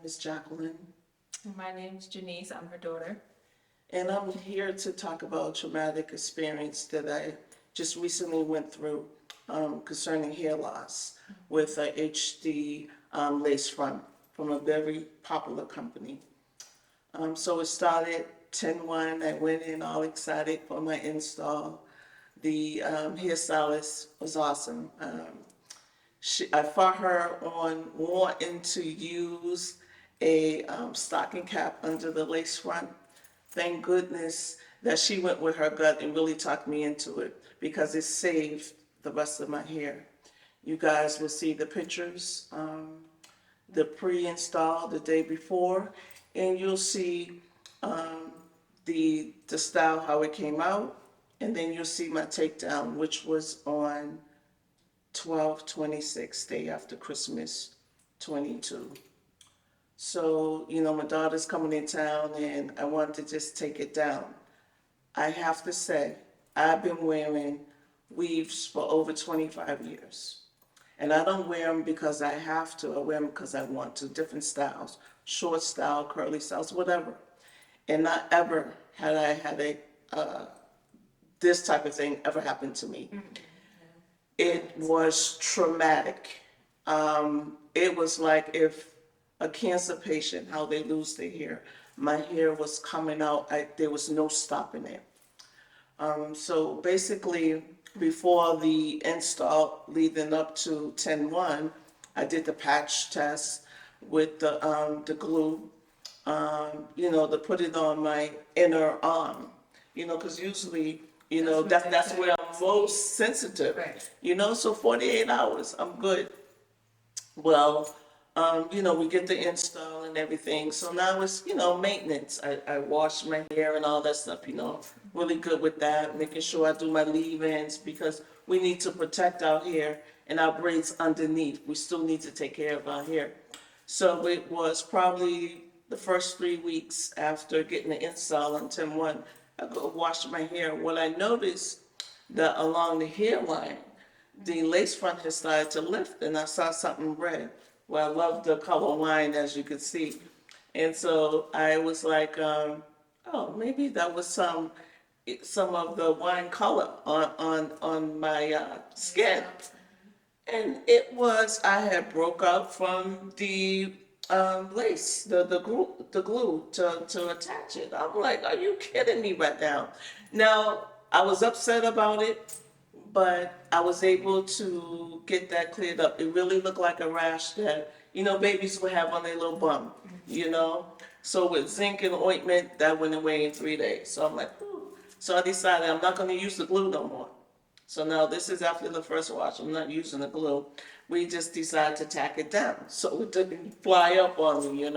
is Jacqueline, And my name's Janice. I'm her daughter. and I'm here to talk about a traumatic experience that I just recently went through concerning hair loss with a HD lace front from a very popular company. So it started 10-1. I went in all excited for my install. The hairstylist was awesome. I fought her on wanting to use a stocking cap under the lace front. Thank goodness that she went with her gut and really talked me into it because it saved the rest of my hair. You guys will see the pictures, the pre-install the day before, and you'll see the style, how it came out, and then you'll see my takedown, which was on 12/26, day after Christmas 22. So, my daughter's coming in town and I wanted to just take it down. I have to say, I've been wearing weaves for over 25 years. And I don't wear them because I have to, I wear them because I want to, different styles, short style, curly styles, whatever. And not ever had I had this type of thing ever happen to me. It was traumatic. It was like if a cancer patient, how they lose their hair. My hair was coming out, there was no stopping it. So basically, before the install leading up to 10/1, I did the patch test with the glue, to put it on my inner arm, because usually, that's where I'm most sensitive. Right. So 48 hours, I'm good. Well, we get the install and everything. So now it's, maintenance. I wash my hair and all that stuff, really good with that, making sure I do my leave-ins because we need to protect our hair and our braids underneath. We still need to take care of our hair. So it was probably the first 3 weeks after getting the install on 10/1, I go wash my hair. What I noticed that along the hairline, the lace front had started to lift and I saw something red. Well, I love the color wine, as you can see. And so I was like, oh, maybe that was some of the wine color on my skin. And it was, I had broke out from the lace, the glue to attach it. I'm like, are you kidding me right now? Now, I was upset about it, but I was able to get that cleared up. It really looked like a rash that, babies would have on their little bum, So with zinc and ointment, that went away in 3 days. So I'm like, ooh. So I decided I'm not going to use the glue no more. So now this is after the first wash. I'm not using the glue. We just decided to tack it down so it didn't fly up on me,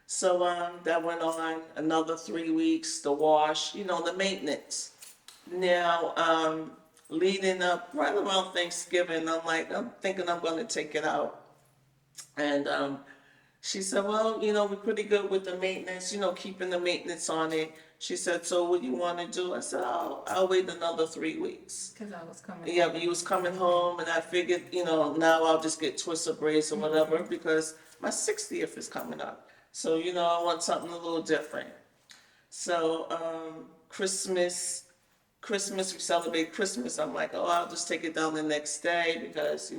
So that went on another 3 weeks, the wash, the maintenance. Now, leading up right around Thanksgiving, I'm thinking I'm going to take it out. And she said, well, we're pretty good with the maintenance, keeping the maintenance on it. She said, so what do you want to do? I said, I'll wait another 3 weeks. Because I was coming. Yeah, but he was coming home and I figured, now I'll just get twisted braids or whatever because my 60th is coming up. So, I want something a little different. So, Christmas, we celebrate Christmas. I'm like, oh, I'll just take it down the next day because,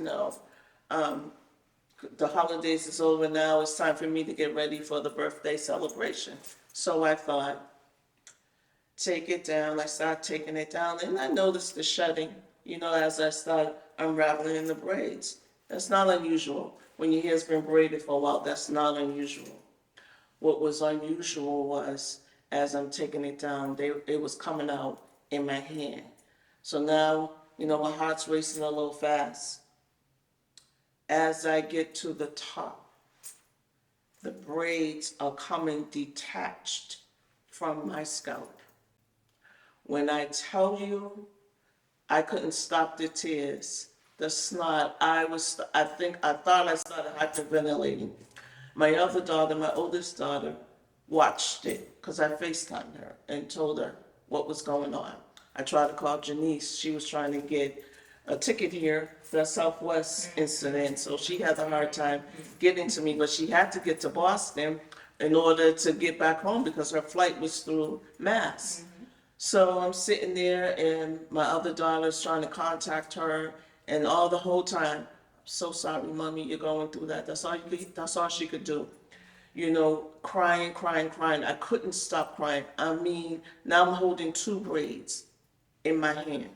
the holidays is over now. It's time for me to get ready for the birthday celebration. So I thought, take it down. I started taking it down and I noticed the shedding, as I started unraveling the braids. That's not unusual. When your hair's been braided for a while, that's not unusual. What was unusual was, as I'm taking it down, it was coming out in my hand. So now, my heart's racing a little fast. As I get to the top, the braids are coming detached from my scalp. When I tell you, I couldn't stop the tears, the snot. I thought I started hyperventilating. My other daughter, my oldest daughter, watched it because I FaceTimed her and told her what was going on. I tried to call Janice. She was trying to get a ticket here, the Southwest incident, so she had a hard time getting to me, but she had to get to Boston in order to get back home because her flight was through Mass. So I'm sitting there and my other daughter's trying to contact her and all the whole time, so sorry, mommy, you're going through that. That's all she could do. You know, crying, crying, crying. I couldn't stop crying. I mean, now I'm holding two braids in my hand.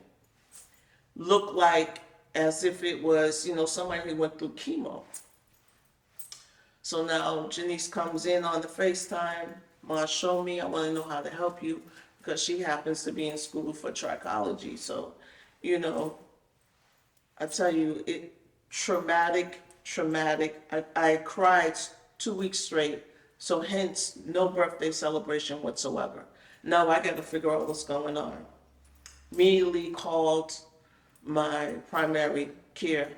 Looked like as if it was, somebody who went through chemo. So now Janice comes in on the FaceTime. Ma, show me. I want to know how to help you because she happens to be in school for trichology. So, you know, I tell you, it traumatic, traumatic. I cried 2 weeks straight. So hence, no birthday celebration whatsoever. Now I got to figure out what's going on. Immediately called my primary care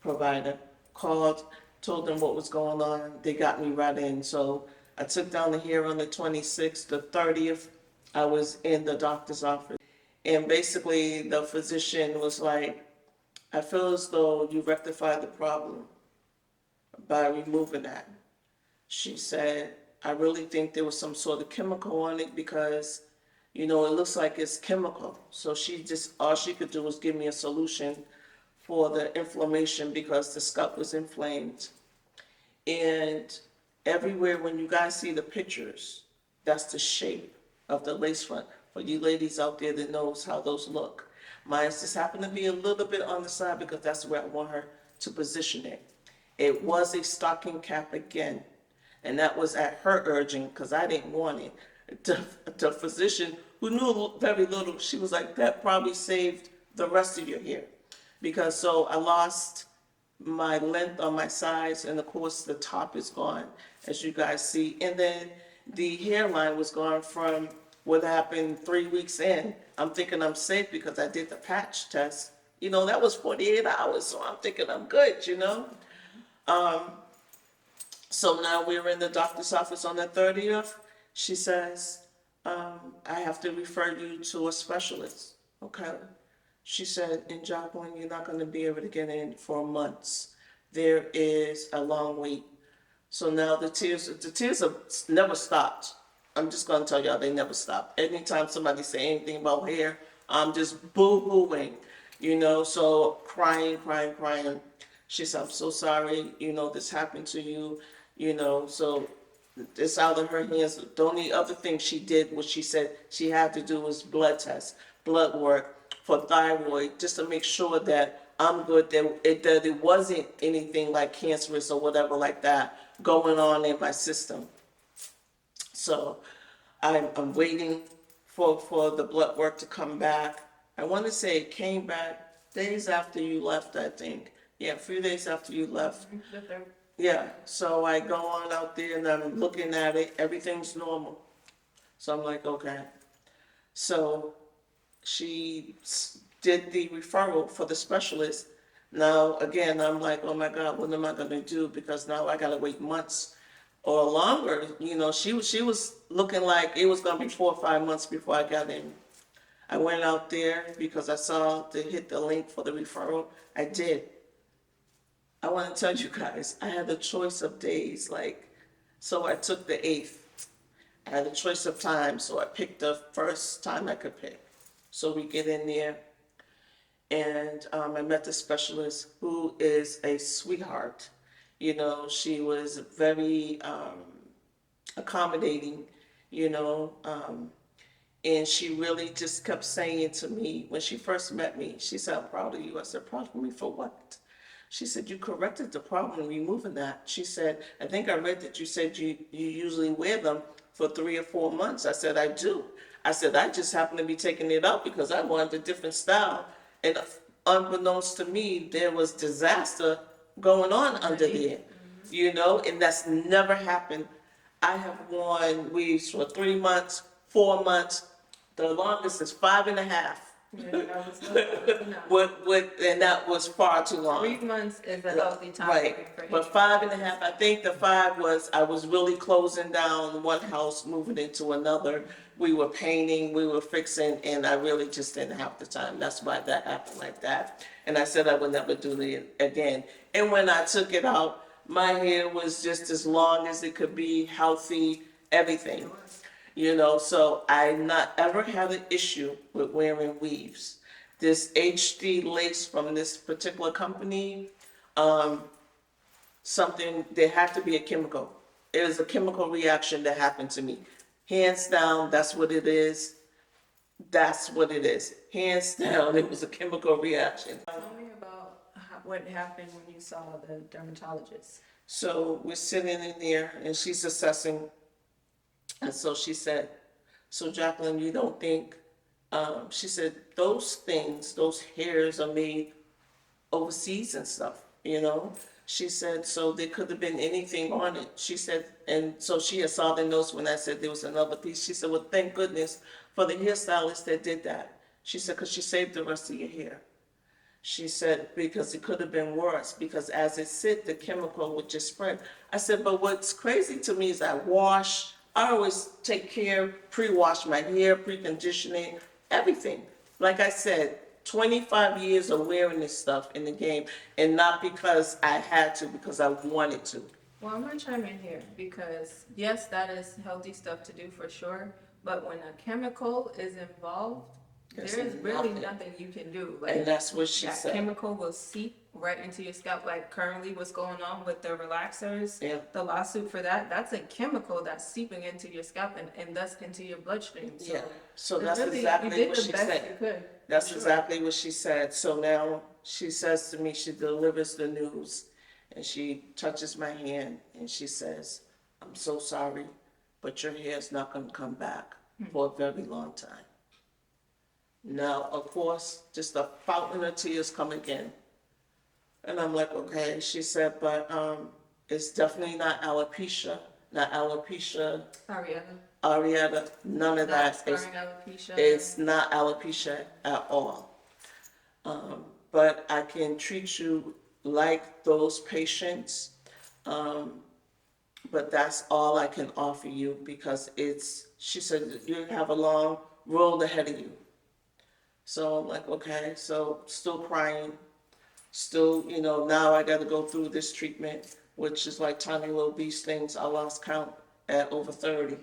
provider, called, told them what was going on. They got me right in. So I took down the hair on the 26th, the 30th, I was in the doctor's office. And basically the physician was like, I feel as though you rectified the problem by removing that. She said, I really think there was some sort of chemical on it because, it looks like it's chemical. So all she could do was give me a solution for the inflammation because the scalp was inflamed. And everywhere when you guys see the pictures, that's the shape of the lace front. For you ladies out there that knows how those look. Mine just happened to be a little bit on the side because that's where I want her to position it. It was a stocking cap again. And that was at her urging because I didn't want it. The physician who knew very little, she was like, that probably saved the rest of your hair. Because so I lost my length on my sides, and of course the top is gone, as you guys see. And then the hairline was gone from what happened 3 weeks in. I'm thinking I'm safe because I did the patch test. That was 48 hours, so I'm thinking I'm good. So now we're in the doctor's office on the 30th. She says, I have to refer you to a specialist. Okay. She said, in Joplin, you're not going to be able to get in for months. There is a long wait. So now the tears have never stopped. I'm just going to tell y'all they never stop. Anytime somebody say anything about hair, I'm just boo-hooing, so crying, crying, crying. She said, I'm so sorry, this happened to you, so it's out of her hands. The only other thing she did was she said she had to do was blood tests, blood work for thyroid, just to make sure that I'm good, that it wasn't anything like cancerous or whatever like that going on in my system. So I'm waiting for the blood work to come back. I want to say it came back days after you left, I think. Yeah, a few days after you left. Yeah, so I go on out there and I'm looking at it, everything's normal. So I'm like, okay. So she did the referral for the specialist. Now, again, I'm like, oh my God, what am I gonna do? Because now I gotta wait months or longer. She was looking like it was gonna be 4 or 5 months before I got in. I went out there because I saw to hit the link for the referral. I did. I want to tell you guys, I had a choice of days, so I took the 8th. I had a choice of time, so I picked the first time I could pick. So we get in there, and I met the specialist who is a sweetheart. She was very accommodating, and she really just kept saying to me, when she first met me, she said, I'm proud of you. I said, proud of me for what? She said, you corrected the problem removing that. She said, I think I read that you said you usually wear them for 3 or 4 months. I said, I do. I said, I just happen to be taking it out because I wanted a different style. And unbeknownst to me, there was disaster going on under there, and that's never happened. I have worn weaves for 3 months, 4 months. The longest is 5.5. Yeah, that was not enough. And that was far too long. 3 months is a healthy time Right, for him. but 5.5, I think the 5 was, I was really closing down one house, moving into another. We were painting, we were fixing, and I really just didn't have the time. That's why that happened like that. And I said I would never do it again. And when I took it out, my hair was just as long as it could be, healthy, everything. So I not ever had an issue with wearing weaves. This HD lace from this particular company, something, there had to be a chemical. It was a chemical reaction that happened to me. Hands down, that's what it is. That's what it is. Hands down, it was a chemical reaction. Tell me about what happened when you saw the dermatologist. So we're sitting in there and she's assessing. And so she said, so Jacqueline, you don't think, she said, those things, those hairs are made overseas and stuff. She said, so there could have been anything on it. She said, and so she had saw the notes when I said there was another piece. She said, well, thank goodness for the hairstylist that did that. She said, because she saved the rest of your hair. She said, because it could have been worse, because as it sit, the chemical would just spread. I said, but what's crazy to me is I always take care, pre-wash my hair, pre-conditioning, everything. Like I said, 25 years of wearing this stuff in the game, and not because I had to, because I wanted to. Well, I'm gonna chime in here because yes, that is healthy stuff to do for sure. But when a chemical is involved, There's there is really nothing. nothing you can do. And that's what she that said. chemical will seep right into your scalp. Like currently, what's going on with the relaxers, Yeah. the lawsuit for that's a chemical that's seeping into your scalp and thus into your bloodstream. So Yeah, so it's that's really, exactly you did what the she best said. you could. That's Sure. exactly what she said. So now she says to me, she delivers the news, and she touches my hand, and she says, I'm so sorry, but your hair's not gonna come back for a very long time. Now, of course, just a fountain of tears come again. And I'm like, okay. She said, but it's definitely not alopecia, Ariana, Arietta, none of not that. scarring alopecia. It's not alopecia at all. But I can treat you like those patients. But that's all I can offer you because she said, you have a long road ahead of you. So I'm like, okay, so still crying, still, now I gotta go through this treatment, which is like tiny little beast things. I lost count at over 30.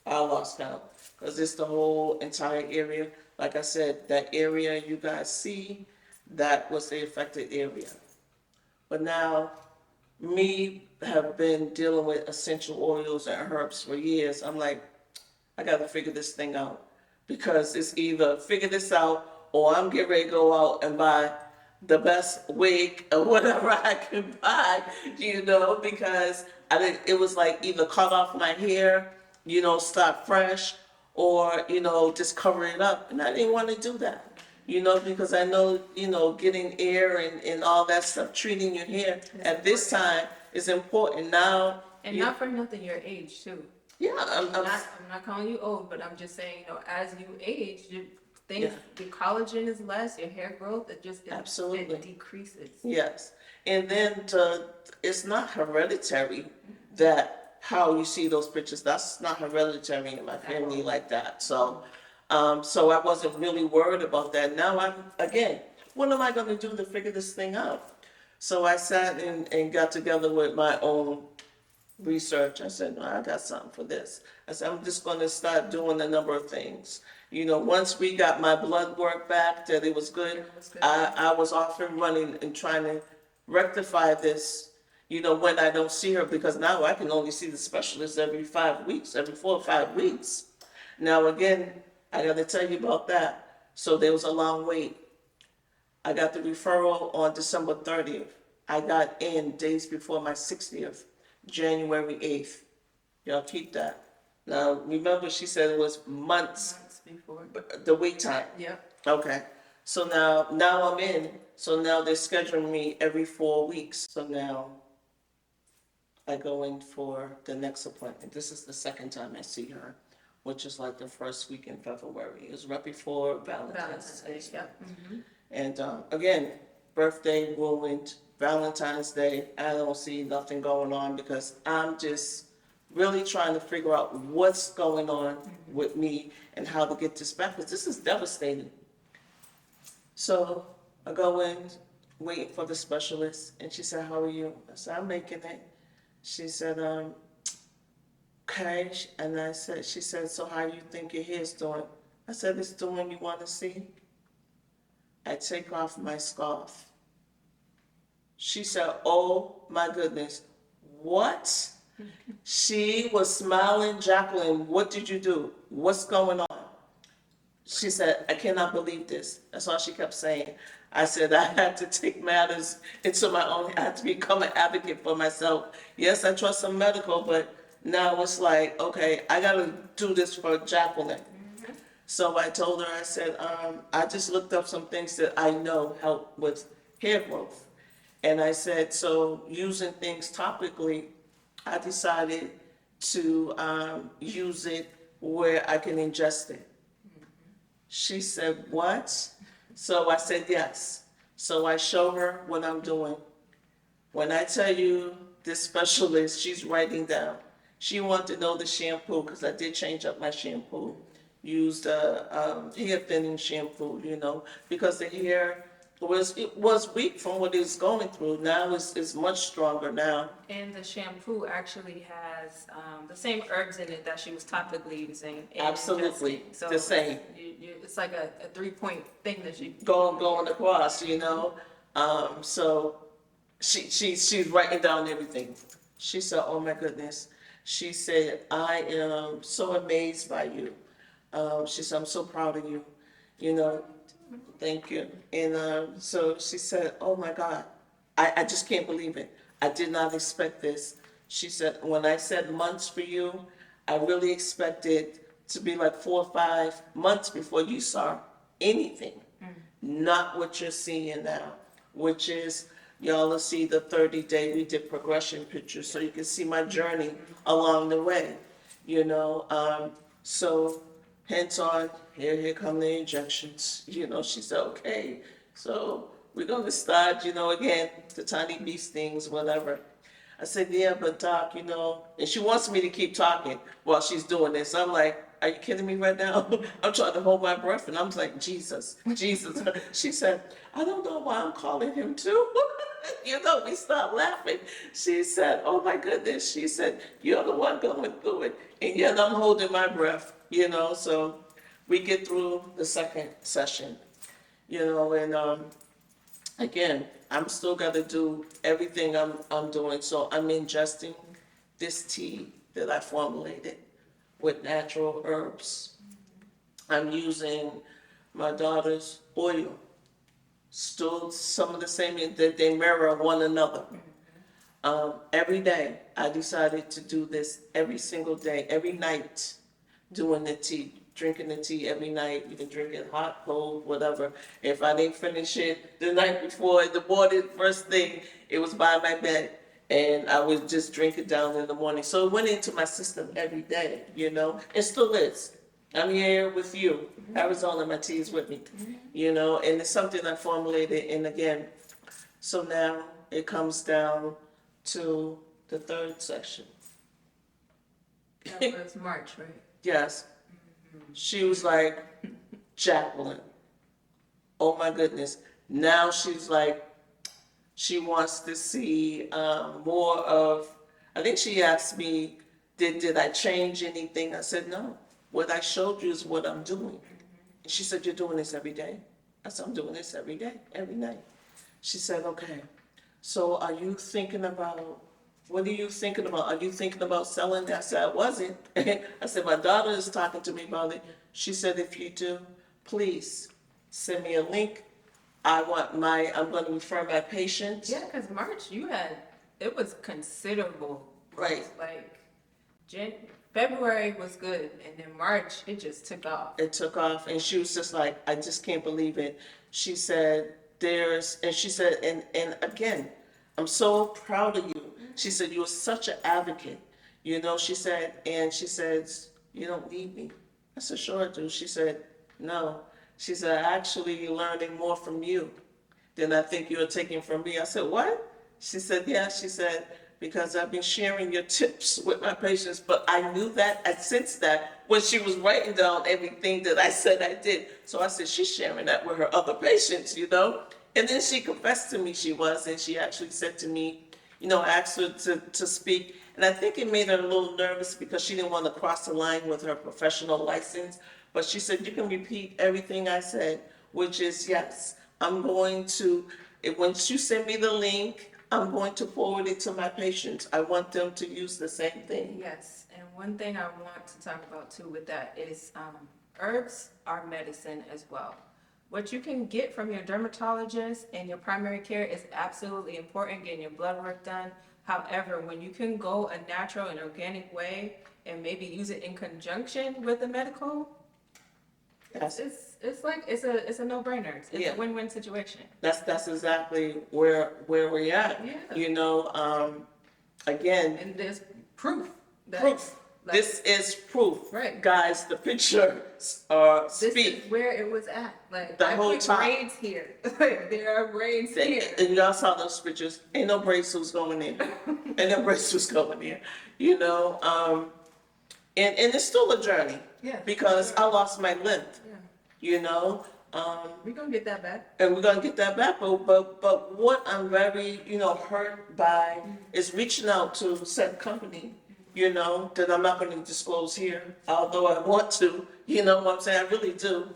I lost count, because it's the whole entire area. Like I said, that area you guys see, that was the affected area. But now, me have been dealing with essential oils and herbs for years. I'm like, I gotta figure this thing out. Because it's either figure this out or I'm getting ready to go out and buy the best wig or whatever I can buy, because it was like either cut off my hair, start fresh, or, just cover it up. And I didn't want to do that, because I know, getting air and all that stuff, treating your hair at this time is important. Now, And not for nothing, your age too. yeah, I'm not calling you old, but I'm just saying, as you age, Yeah. the collagen is less, your hair growth, Absolutely. it decreases. Yes, and then it's not hereditary that how you see those pictures. That's not hereditary in my family like that. So I wasn't really worried about that. Now again, what am I going to do to figure this thing out? So I sat and got together with my own research. I said, no, I got something for this. I said, I'm just going to start doing a number of things. Once we got my blood work back, that it was good, I was off and running and trying to rectify this, when I don't see her, because now I can only see the specialist every 5 weeks, every 4 or 5 weeks. Now, again, I got to tell you about that. So there was a long wait. I got the referral on December 30th. I got in days before my 60th, January 8th. Y'all keep that. Now, remember, she said it was months, Before. the wait time. Yep. Okay. So now I'm in. So now they're scheduling me every 4 weeks. So now I go in for the next appointment. This is the second time I see her. which is like the first week in February. It was right before Valentine's Day. Yep. And again, birthday ruined, Valentine's Day, I don't see nothing going on because I'm just really trying to figure out what's going on with me and how to get this back, because this is devastating. So I go in, waiting for the specialist, and she said, "How are you?" I said, "I'm making it." She said, "Okay." And she said, "So how you think your hair's doing?" I said, "It's doing you want to see." I take off my scarf. She said, "Oh my goodness, what?" She was smiling. "Jacqueline, what did you do? What's going on?" She said, "I cannot believe this." That's all she kept saying. I said, I had to take matters into my own, I had to become an advocate for myself. Yes, I trust some medical, but now it's like, okay, I gotta do this for Jacqueline. So I told her, I said, I just looked up some things that I know help with hair growth. And I said, so using things topically, I decided to use it where I can ingest it. She said, "What?" So I said, "Yes." So I show her what I'm doing. When I tell you this specialist, she's writing down. She wanted to know the shampoo because I did change up my shampoo. Used a hair thinning shampoo, because the hair it was weak from what it's going through. Now it's much stronger now. And the shampoo actually has the same herbs in it that she was topically using. And Absolutely, ingesting. So the same. It's like a 3-point thing that she. Going across. So she's writing down everything. She said, "Oh my goodness." She said, "I am so amazed by you." She said, "I'm so proud of you." You know, Thank you. And so she said, "Oh my God, I just can't believe it. I did not expect this." She said, "When I said months for you, I really expected to be like 4 or 5 months before you saw anything. Not what you're seeing now, which is, y'all will see the 30-day, we did progression pictures, so you can see my journey along the way, so hence on, here come the injections, she said, "Okay, so we're gonna start, again, the tiny bee stings, whatever." I said, "Yeah, but doc, and she wants me to keep talking while she's doing this. I'm like, are you kidding me right now?" I'm trying to hold my breath, and I'm like, Jesus, Jesus. She said, "I don't know why I'm calling him too." We start laughing. She said, "Oh my goodness." She said, "You're the one going through it." And yet I'm holding my breath, so we get through the second session, and again, I'm still gotta do everything I'm doing, so I'm ingesting this tea that I formulated with natural herbs. I'm using my daughter's oil, still some of the same, that they mirror one another. Every day, I decided to do this every single day, every night, doing the tea, drinking the tea every night. You can drink it hot, cold, whatever. If I didn't finish it the night before, in the morning, first thing, it was by my bed. And I would just drink it down in the morning. So it went into my system every day, It still is. I'm here with you. Arizona, my tea is with me, and it's something I formulated. And again, so now it comes down to the third section. That was March, right? Yes. She was like, "Jacqueline, oh my goodness." Now she's like, she wants to see more of, I think she asked me, did I change anything? I said, "No. What I showed you is what I'm doing." And she said, "You're doing this every day?" I said, "I'm doing this every day, every night." She said, "Okay. So are you thinking about, what are you thinking about? Are you thinking about selling?" I said, "I wasn't." I said, "My daughter is talking to me about it." She said, "If you do, please send me a link. I'm going to refer my patients." Yeah, because March, it was considerable. Right. Like, February was good, and then March, it just took off. It took off, and she was just like, "I just can't believe it." She said, and again, "I'm so proud of you." She said, "You were such an advocate." She said, you don't need me. I said, sure I do. She said, no. She said, actually learning more from you than I think you're taking from me. I said, what? She said, yeah. She said, because I've been sharing your tips with my patients, but I knew that, I sensed that when she was writing down everything that I said I did. So I said, she's sharing that with her other patients, you know? And then she confessed to me she was, and she actually said to me, you know, I asked her to speak, and I think it made her a little nervous because she didn't want to cross the line with her professional license. But she said, you can repeat everything I said, which is yes, I'm going to, once you send me the link, I'm going to forward it to my patients. I want them to use the same thing. Yes, and one thing I want to talk about too with that is herbs are medicine as well. What you can get from your dermatologist and your primary care is absolutely important, getting your blood work done. However, when you can go a natural and organic way and maybe use it in conjunction with the medical, Yes. it's like it's a no-brainer. It's Yeah. a win-win situation. That's exactly where we're at. Yeah. You know, again, And there's proof that proof. like, This is proof. Right. Guys, the pictures this speak. is where it was at. Like The I whole put time. braids here. Like there are braids here. And y'all saw those pictures. Ain't no bracelets going in. Ain't no bracelets going in. You know, and it's still a journey. Yeah, Because sure. I lost my length. Yeah. You know, We're gonna get that back. and we're gonna get that back. But what I'm very, you know, hurt by is reaching out to said company, you know, that I'm not gonna disclose here, although I want to, you know what I'm saying, I really do.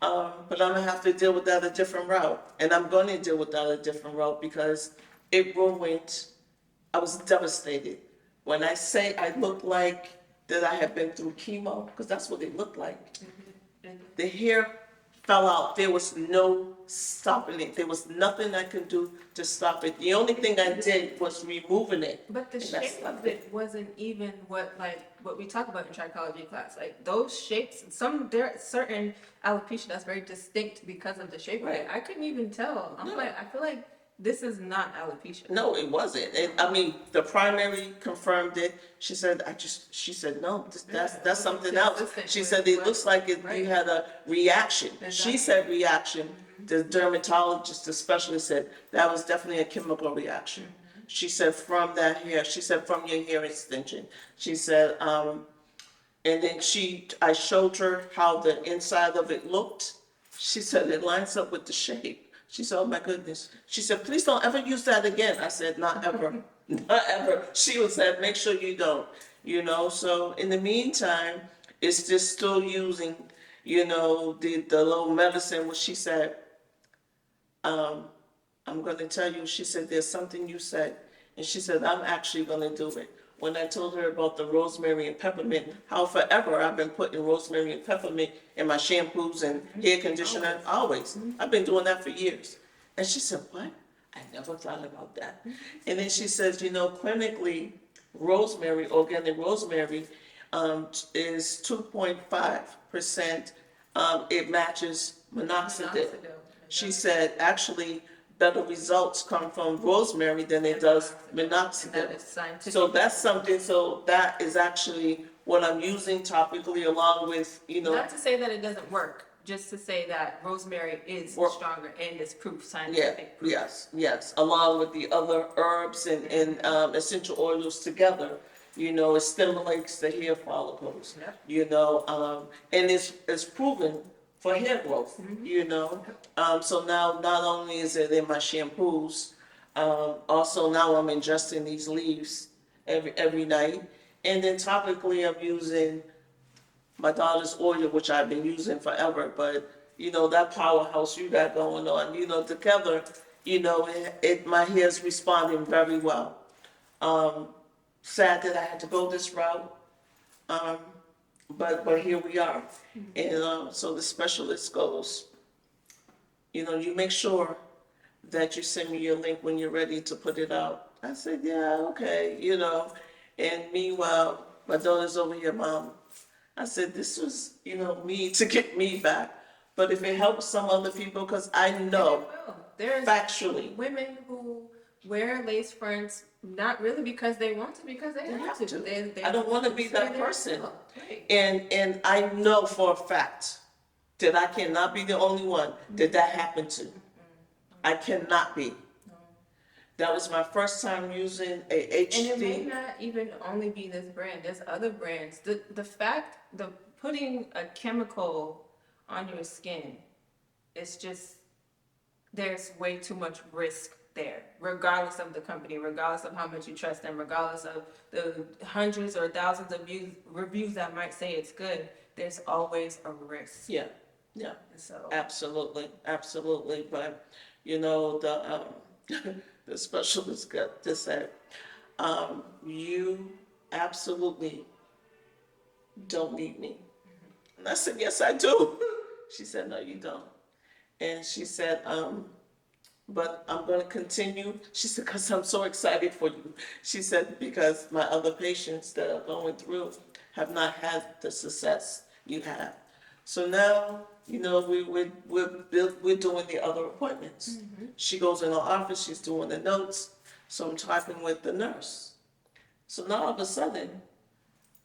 But I'm gonna have to deal with that a different route, and I'm gonna deal with that a different route because it ruined, I was devastated. When I say I looked like that I had been through chemo, because that's what it looked like. The hair fell out. There was no stopping it. There was nothing I could do to stop it. The only thing I did was removing it. But the And that's shape not of it wasn't even what we talk about in trichology class. Like those shapes, there are certain alopecia that's very distinct because of the shape of it. Right. I couldn't even tell. I'm No. like, I feel like this is not alopecia. No, it wasn't. And I mean, the primary confirmed it. She said, she said, no, that's something else. Consistent She with said, it what- looks like you right. had a reaction. She Exactly. said reaction. The dermatologist, the specialist said, that was definitely a chemical reaction. She said, from that hair, she said, from your hair extension. She said, and then I showed her how the inside of it looked. She said, it lines up with the shape. She said, oh my goodness. She said, please don't ever use that again. I said, not ever, not ever. She was said, make sure you don't, you know. So in the meantime, it's just still using, you know, the little medicine, which she said, I'm going to tell you, she said, there's something you said. And she said, I'm actually going to do it. When I told her about the rosemary and peppermint, how forever I've been putting rosemary and peppermint in my shampoos and hair conditioner, always. I've been doing that for years. And she said, what? I never thought about that. And then she says, you know, clinically, rosemary, organic rosemary, is 2.5%. It matches minoxidil. Minoxidil. She said, actually, better results come from rosemary than it does And minoxidil. that is scientific. So that's something, so that is actually what I'm using topically along with, you know, Not to say that it doesn't work, just to say that rosemary is Work. stronger and is proof, yeah, scientific proof. yes, along with the other herbs and essential oils together. You know, it stimulates the hair follicles, Yep. you know, and it's proven for hair growth, you know. So now not only is it in my shampoos, also now I'm ingesting these leaves every night. And then topically I'm using my daughter's oil, which I've been using forever, but you know, that powerhouse you got going on, you know, together, you know, my hair's responding very well. Sad that I had to go this route, but here we are. And so the specialist goes, you know, you make sure that you send me your link when you're ready to put it out. I said, yeah, okay, you know. And meanwhile, my daughter's over here, Mom. I said, this was, you know, me to get me back. But if it helps some other people, because I know Well, there's factually, women who wear lace fronts, not really because they want to, because they have to. They I don't want to be it's for that their person. skill. Right. And I know for a fact that I cannot be the only one that happened to. I cannot be. That was my first time using a And it may HD. not even only be this brand. There's other brands. The putting a chemical on your skin, it's just, there's way too much risk there, regardless of the company, regardless of how much you trust them, regardless of the hundreds or thousands of reviews that might say it's good. There's always a risk. Yeah, yeah, So absolutely, absolutely. But you know, the specialist got just said, you absolutely don't need me. And I said, yes, I do. She said, no, you don't. And she said, but I'm going to continue. She said, because I'm so excited for you. She said, because my other patients that are going through have not had the success you have. So now, you know, we're doing the other appointments. She goes in her office, she's doing the notes. So I'm talking with the nurse. So now all of a sudden,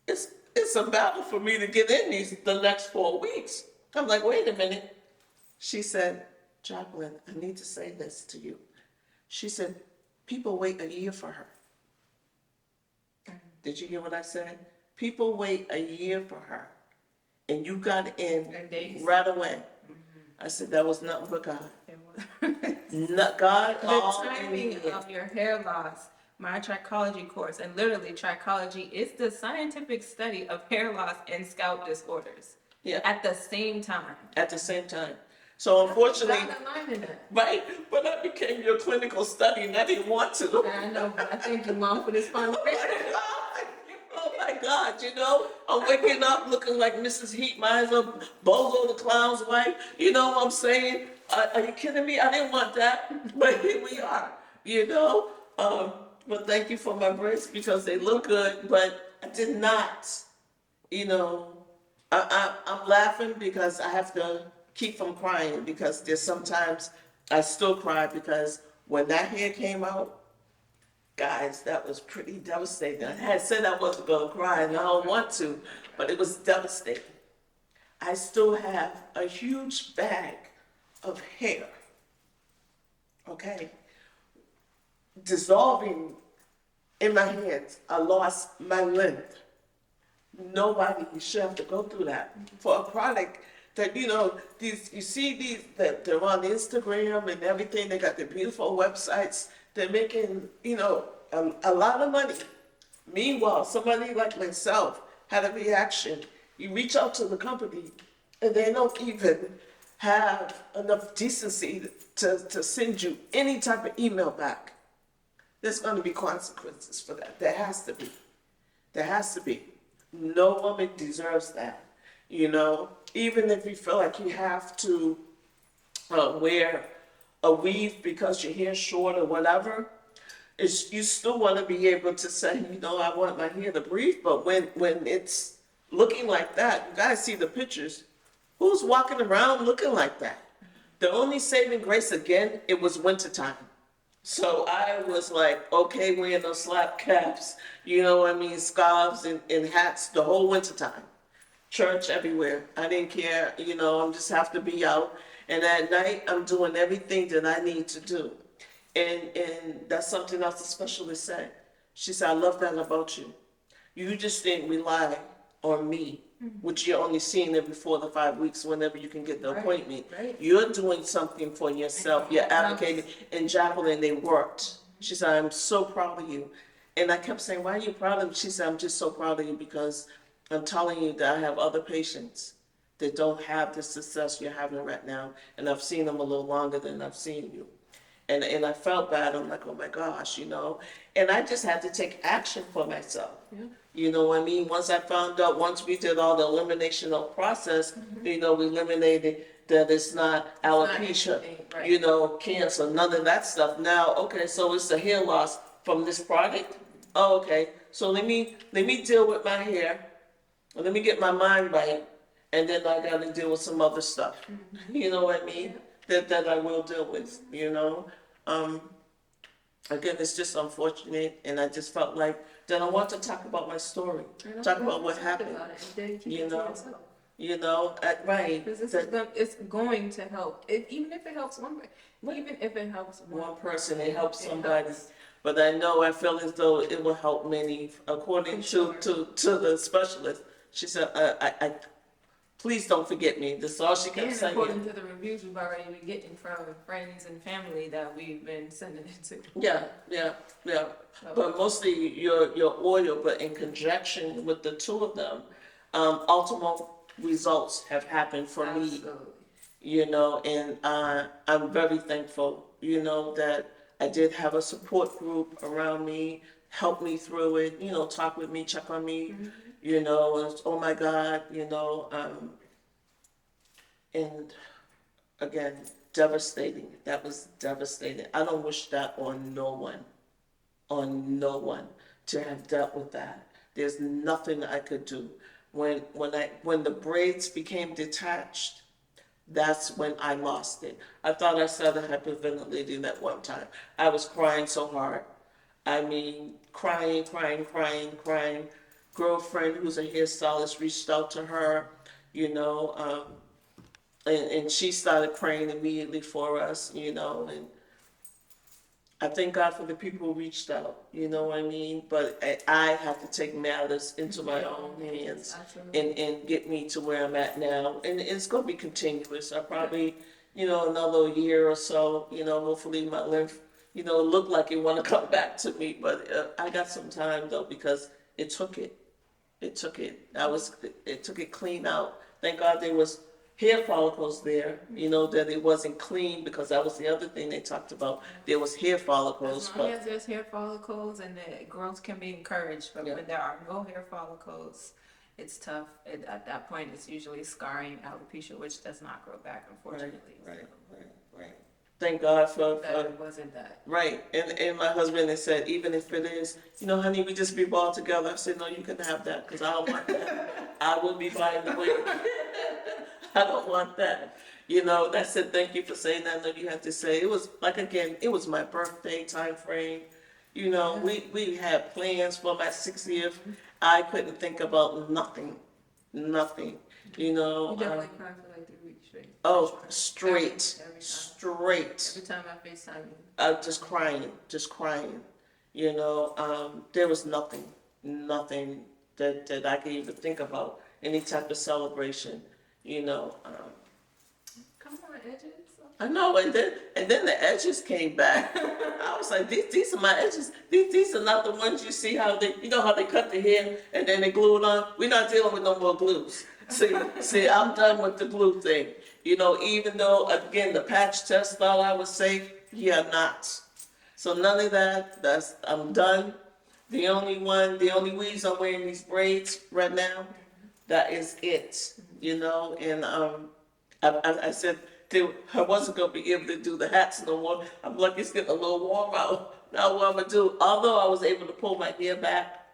it's a battle for me to get in the next 4 weeks. I'm like, wait a minute. She said, Jacqueline, I need to say this to you. She said, people wait a year for her. Did you hear what I said? People wait a year for her. And you got in right away. I said, that was nothing but God. Not God, the all in timing the end. of your hair loss, my trichology course, and literally trichology is the scientific study of hair loss and scalp disorders. Yeah. At the same time. At the same time. So unfortunately, That's alignment. right, but I became your clinical study and I didn't want to. I know, but I thank you, Mom, for this conversation. Oh my God, you know, I'm waking up looking like Mrs. Heatmiser, Bozo the Clown's wife. You know what I'm saying? Are you kidding me? I didn't want that, but here we are, you know? But thank you for my braids because they look good, but I did not, you know, I'm laughing because I have to keep from crying because there's sometimes I still cry because when that hair came out, guys, that was pretty devastating. I had said I wasn't gonna cry and I don't want to, but it was devastating. I still have a huge bag of hair, okay, dissolving in my hands. I lost my length. Nobody should have to go through that for a product that, you know, these, you see these, that they're on Instagram and everything, they got their beautiful websites, they're making, you know, a lot of money. Meanwhile, somebody like myself had a reaction. You reach out to the company and they don't even have enough decency to send you any type of email back. There's gonna be consequences for that. There has to be. There has to be. No woman deserves that, you know? Even if you feel like you have to wear a weave because your hair's short or whatever, you still want to be able to say, you know, I want my hair to breathe, but when it's looking like that, you gotta see the pictures. Who's walking around looking like that? The only saving grace, again, it was wintertime. So I was like, okay, wearing those slap caps, you know what I mean, scarves and hats the whole winter time. Church everywhere. I didn't care, you know, I'm just have to be out. And at night, I'm doing everything that I need to do. And that's something else the specialist said. She said, I love that about you. You just didn't rely on me, which you're only seeing every 4 to 5 weeks whenever you can get the Right, appointment. right. You're doing something for yourself. You're advocating. And Jacqueline, they worked. She said, I'm so proud of you. And I kept saying, why are you proud of me? She said, I'm just so proud of you because I'm telling you that I have other patients that don't have the success you're having right now. And I've seen them a little longer than I've seen you. And I felt bad. I'm like, oh my gosh, you know. And I just had to take action for myself. Yeah. You know what I mean? Once I found out, once we did all the elimination of process, you know, we eliminated that it's not alopecia, anything, right. you know, cancer, none of that stuff. Now, okay, so it's the hair loss from this product. Oh, okay, so let me deal with my hair. Let me get my mind right, and then I got to deal with some other stuff. You know what I mean? That I will deal with. You know, again, it's just unfortunate, and I just felt like that I want to talk about my story, And I'm talk glad about you what talked happened. about it, and then keep You it to know, yourself. right? Because That it's going to help, even if it helps even if it helps one one person, it helps it somebody. helps. But I feel as though it will help many. According For sure. to the specialist, she said, please don't forget me. That's all she kept And saying. according to the reviews we've already been getting from friends and family that we've been sending it to. Yeah, yeah, yeah. So, But mostly your oil, but in conjunction with the two of them, ultimate results have happened for me. absolutely. And I'm very thankful, that I did have a support group around me, help me through it, talk with me, check on me, and oh my God, and again, devastating. That was devastating. I don't wish that on no one to have dealt with that. There's nothing I could do. When the braids became detached, that's when I lost it. I thought I started hyperventilating at one time. I was crying so hard. I mean, crying, crying, crying, crying. Girlfriend who's a hairstylist reached out to her, you know, and she started praying immediately for us, and I thank God for the people who reached out, you know what I mean? But I have to take matters into my own hands Absolutely. and get me to where I'm at now. And it's going to be continuous. I probably, another year or so, hopefully my lymph, look like it want to come back to me. But I got some time though because it took it. It took it. It took it clean out. Thank God there was hair follicles there, that it wasn't clean because that was the other thing they talked about. There was hair follicles, As long but as there's hair follicles and the growth can be encouraged, but Yeah. when there are no hair follicles, it's tough. At that point, it's usually scarring alopecia, which does not grow back, unfortunately. right. Thank God So that it wasn't that. right. And my husband has said, even if it is, honey, we just be ball together. I said, no, you can have that because I don't want that. I will be buying the wig. I don't want that. That's it. Thank you for saying that. I know you had to say it was like again, it was my birthday time frame. We had plans for my 60th. I couldn't think about nothing. Nothing. You definitely cried for like 3 weeks straight. Oh, straight. Every time. Straight. Every time I FaceTime you. Just crying, just crying. There was nothing that I could even think about, any type of celebration, Come on, edges. I know, and then the edges came back. I was like, these are my edges. These are not the ones you see how how they cut the hair and then they glue it on. We're not dealing with no more glues. See, I'm done with the glue thing. Even though again the patch test thought I was safe, yeah, not. So none of that. I'm done. The only reason I'm wearing these braids right now, that is it. And I said I wasn't gonna be able to do the hats no more. I'm lucky it's getting a little warm out. Now what I'm gonna do? Although I was able to pull my hair back,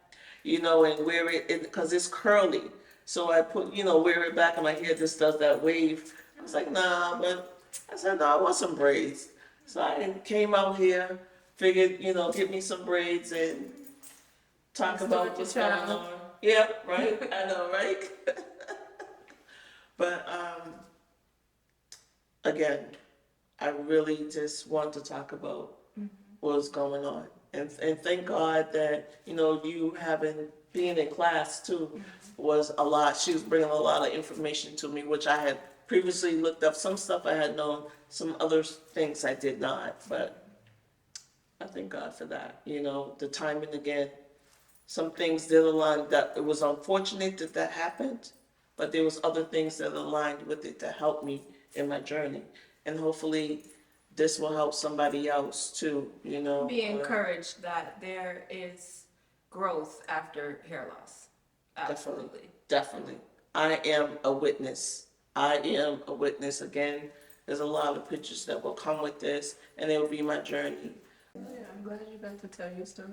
and wear it because it's curly. So I put, wear it back and my hair just does that wave. I was like, nah, but I said, no, I want some braids. So I came out here, figured, get me some braids and talk Let's do about it, what's your going child. on. Yeah, right. I know, right? But again, I really just want to talk about what's going on. And thank God that, you having being in class too was a lot. She was bringing a lot of information to me, which I had previously looked up. Some stuff I had known, some other things I did not. But I thank God for that. The timing again. Some things did align. That it was unfortunate that happened, but there was other things that aligned with it that helped me in my journey. And hopefully this will help somebody else too, Be encouraged that there is growth after hair loss. Absolutely. Definitely. I am a witness. I am a witness. Again, there's a lot of pictures that will come with this, and it will be my journey. Yeah, I'm glad you got to tell your story.